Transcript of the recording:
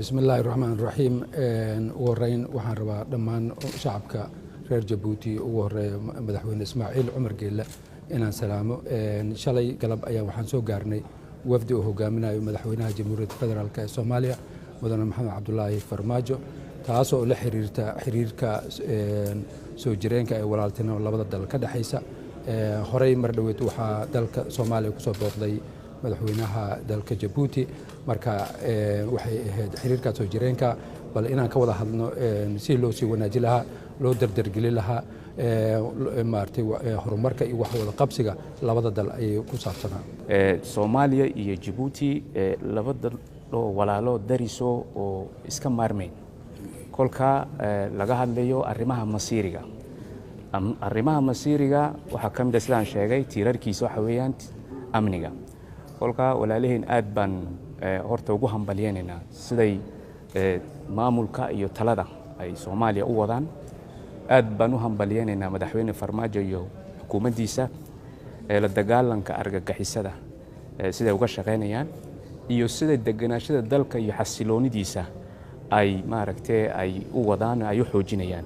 بسم الله الرحمن الرحيم ورين وحن ربا دمان شعبك reer Jabuuti ugu horeeyo madaxweyne Ismaaciil Cumar Geelle inaan salaamo shalay galab ayaa waxaan soo gaarnay wafdi oo hogaaminayo madaxweynaha Jamhuuriyadda Federaalka ee Soomaaliya mudane Maxamed Cabdullaahi Farmaajo taasoo la xiriirka soo jireenka ee walaaltinimo labada dal ka dhaxaysa horey mar dhaweyd waxa dalka Soomaaliya ku soo booqday madaxweynaha dalka Jabuuti marka waxay ahayd xiriirka soo jireenka bal inaan ka wada hadno si loo sii wanaajin lahaa loo dardargelin lahaa maartay horumarka iyo wax wada qabsiga labada dal ay ku saabsanaa Soomaaliya iyo Jabuuti labada oo walaalo dariso oo iska maarmeen kolka laga hadlayo arrimaha masiiriga waxa ka mid ah sidaan sheegay tiirarkiisa waxa weeyaan amniga kolka walaalaheen aad baan horta ugu hambalyeynaa siday maamulka iyo talada ay Soomaaliya u wadaan aad baan u hambalyeynaa madaxweyne Farmaajo iyo xukuumaddiisa la dagaalanka argagixisada sida uga shaqeynayaan iyo sida deganaashada dalka iyo xasiloonidiisa ay maaragtay ay u wadaan ay u xoojinayaan